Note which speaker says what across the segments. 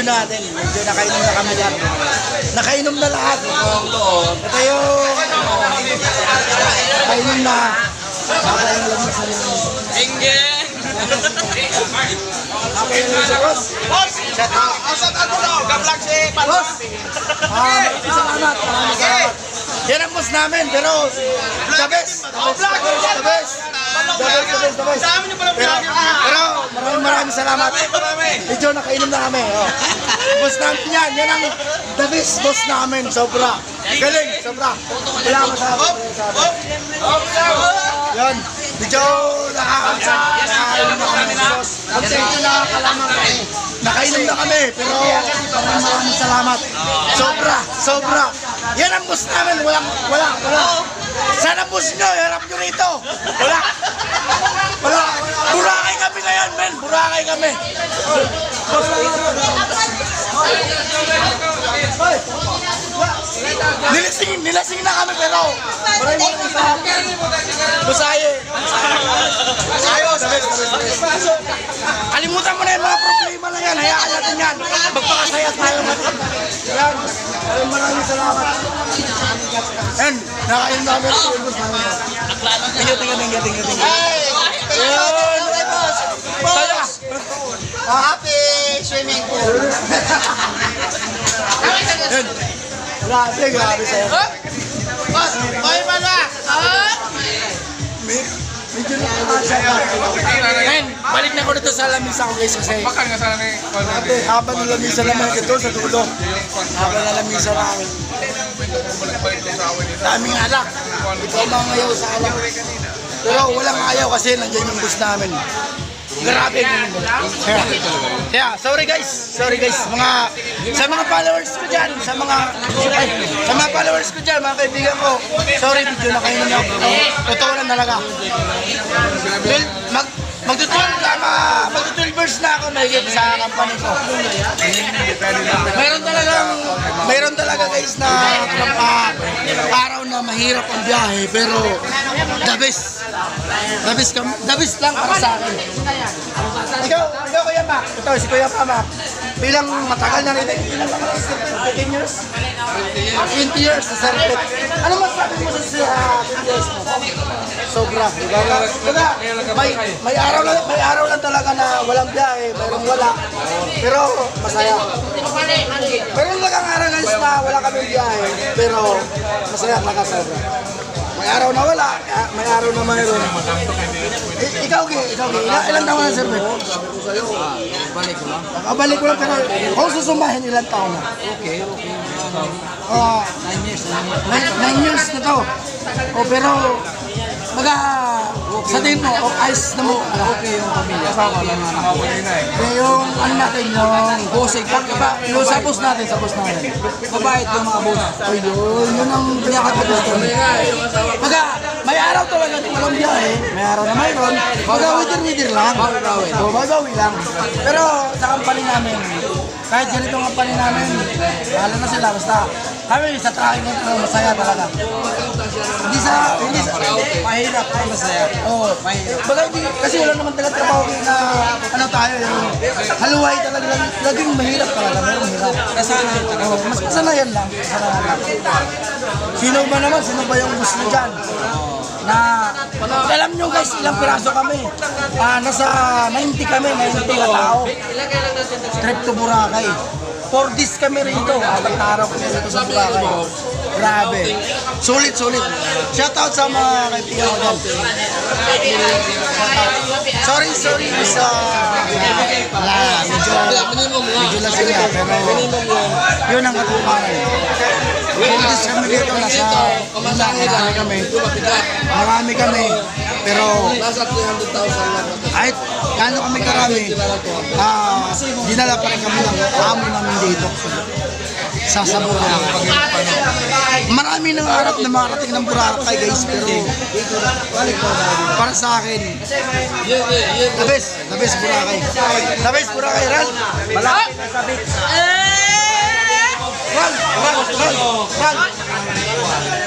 Speaker 1: natin. Medyo nakainom na kami lahat. Nakainom na lahat. Ito yung nakainom na. Nakainom lang sa rin.
Speaker 2: Enggen!
Speaker 1: Nakainom lang sa boss.
Speaker 2: Boss! Shout out daw! Ka-vlog si
Speaker 1: Boss! Salamat. Maraming salamat. Yan ang boss namin, pero the best. The best. Pero maraming salamat. Medyo nakainom na kami. Boss namin yan. Yan ang the best boss namin. Sobra. Galing. Sobra. Wala masabi. Yan. Medyo nakainom na kami. Medyo nakakalamang kami. Nakainom na kami. Pero maraming salamat. Sobra. Sobra. Yan ang boss namin. Wala. Sana boss nyo. Harap nyo rito. Wala. Burakay kami ngayon, men. Burakay kami. Nilasing na kami, pero maraming salamat. Busaye. Kalimutan mo na yung mga problema na yan. Hayaan natin yan. Magpakasaya tayo. Yan. Maraming salamat. Yan. Nakain namin. Tingnan.
Speaker 2: Boss! Happy swimming pool!
Speaker 1: Grabe sa'yo.
Speaker 2: Boss! Boy ba na?
Speaker 1: Medyo nakakasya. Balik na ko dito sa lamisa ko guys kasi
Speaker 3: Makan nga sana ni
Speaker 1: habang nalamisa naman ito sa dulo. Habang nalamisa namin. Daming alak. Ito ang mga ayaw sa alak. Pero walang ayaw kasi nandiyan yung bus namin. Grabe. Sorry guys. Sa mga followers ko diyan, sa mga followers ko diyan, mga kaibigan ko. Sorry, video na kayo na. Totoo lang talaga. Mag-12 verse na ako mahigit sa company ko. Mayroon talaga guys na araw na mahirap ang biyahe, pero the best lang para sa akin. Ikaw Kuya Mac, ito si Kuya Mac. Bilang matagal na rin, ilang naman ang circuit? 15 years? 20 years sa circuit. Ano masabi mo sa 20 years mo? Sobra. May araw lang talaga na walang biyahe, mayroong wala. Pero masaya. Meron lang ang araw guys na wala kami biyahe, pero masaya talaga sobra. May araw na wala, may araw na mayroon. Ikaw, ilang taon na sir? Balik ko lang, pero kung susumahin, ilang taon na?
Speaker 4: Okay.
Speaker 1: 9 years na to. Pero sa tingin mo, ayos na mo.
Speaker 4: Okay yung pamilya. Kasama lang na
Speaker 1: Yung ano natin, yung
Speaker 4: Bosig.
Speaker 1: yung sa boss natin.
Speaker 4: Mabait yung mga boss.
Speaker 1: Yun ang pinaka-gusto. May araw talaga di walang biyahe. May araw na mayroon. Wither lang. Magawi lang. Pero sa company namin, kahit ganito ang company namin, alam na sila. Basta kami sa tracking ito masaya talaga. Hindi mahirap ay masaya. Oo, mahirap. Kasi wala naman talaga trabaho na tayo. Haluway talaga. Laging mahirap talaga. Meron hirap. Mas masanayan lang. Sino ba yung gusto dyan? Alam nyo guys, ilang piraso kami. Nasa 90 na tao. Trip to Boracay. 4 days kami rito. Apat na araw kami rito sa Boracay. Grabe. Sulit. Shoutout sa mga kaibigan ko dyan. Sorry sa medyo lasing nga, pero yun ang katupangan. 4 days kami dito, marami kami, pero kahit gano'n kami karami, dinala pa rin kami ng amo namin dito sa Boracay. Marami nang harap na makarating ng Boracay guys, pero para sa akin, the best Boracay. The best Boracay, Ran. Malaki na sa beach. Ran.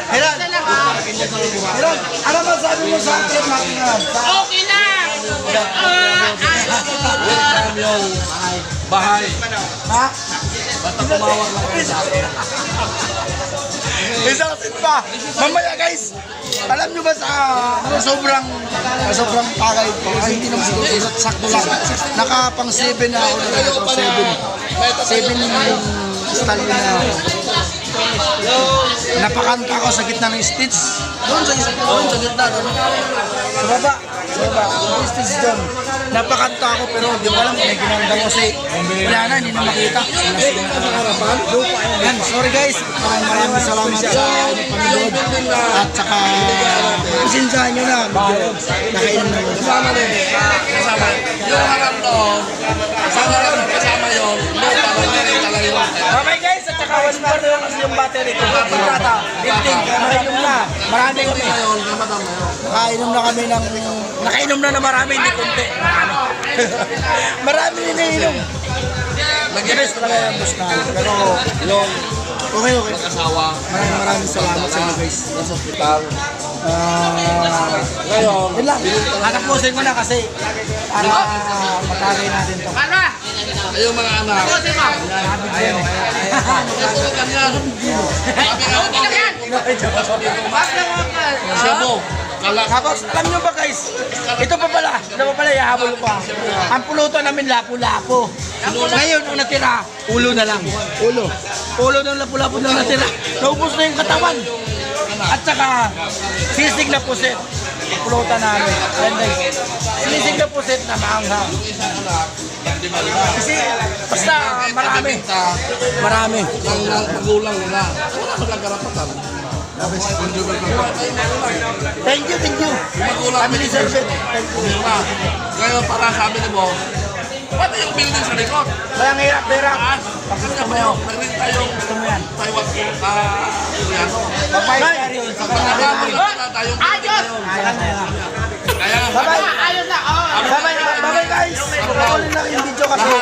Speaker 1: Heran, ano ba sabi mo sa trip natin?
Speaker 2: Okay na!
Speaker 4: Bahay.
Speaker 1: Ha?
Speaker 4: Basta tumawag lang kayo sa akin.
Speaker 1: Isang sit pa. Mamaya guys, alam nyo ba sobrang tagay ko? Ay, hindi naman siguro sakto lang. Nakapang 7 na ako na ganito. 7 yung style na ako. Napakanta ako sa gitna ng stage. Doon sa gitna. Sa baba. Yung stage doon. Napakanta ako pero di ko alam kung may ginanda ko kasi wala na, hindi na makita. Yan, sorry guys. Maraming salamat sa panonood. At saka, pasinsahan nyo na. Medyo nakainom na yun.
Speaker 4: Kasama din. Kasama. Yung harap doon, kasama yun. No, parang rin talaga yun.
Speaker 1: Okay guys, at saka 1 bar na lang kasi yung battery ko. Pagkata, 15, nakainom na. Marami kami. Nakainom na kami ng... Nakainom na marami, hindi kunti. Marami din nainom. Nag-ibig talaga yung boss na. Pero, long. Okay.
Speaker 4: Mag-asawa.
Speaker 1: Maraming salamat sa inyo guys.
Speaker 4: Nasa hospital.
Speaker 1: Ngayon, yun lang. Hatapusin ko na kasi para matagay natin to.
Speaker 4: Ayun mga anak. Ayaw. Ito ganyan. Sabo.
Speaker 1: Tapos, alam nyo ba guys, ito pa pala, ihabol pa. Ang pulutan namin lapu-lapo. Ngayon, ang natira, ulo na lang. Ulo ng lapu-lapo na natira. Naubos na yung katawan. At saka, sisig na pusit. Ang pulutan namin. Ayan guys, sisig na pusit na maanghang. Kasi, basta marami. Marami.
Speaker 4: Ang magulang nila. Wala silang karapatan.
Speaker 1: Thank you. Family service. Thank you.
Speaker 4: Ngayon para sabi ni mo, pati yung building sa likod.
Speaker 1: Kaya ang hirap.
Speaker 4: Gusto mo yun? Nag-rin tayong Taiwan Koreano.
Speaker 1: Pagpapayari yun.
Speaker 4: Tayong Kaya
Speaker 1: Bye-bye guys. Pag-ulit lang yung video kasi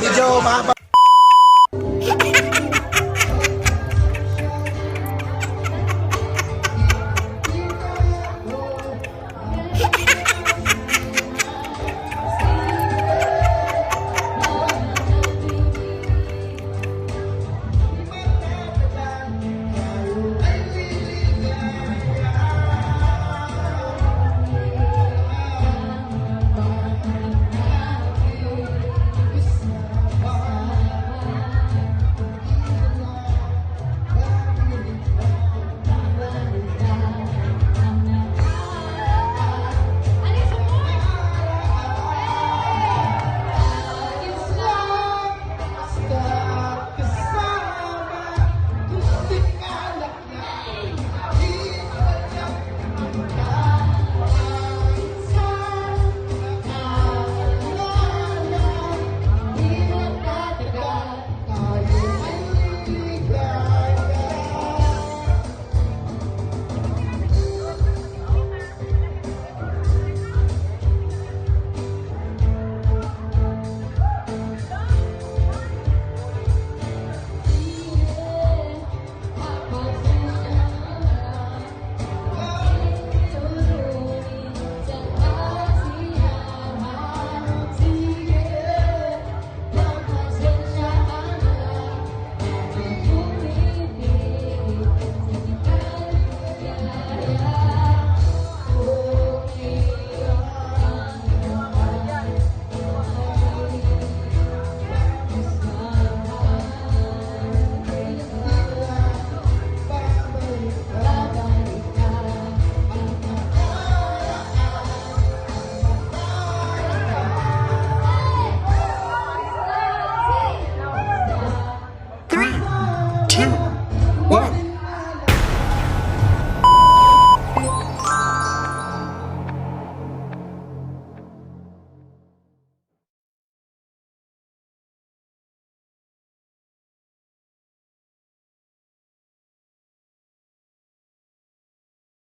Speaker 1: medyo mahaba.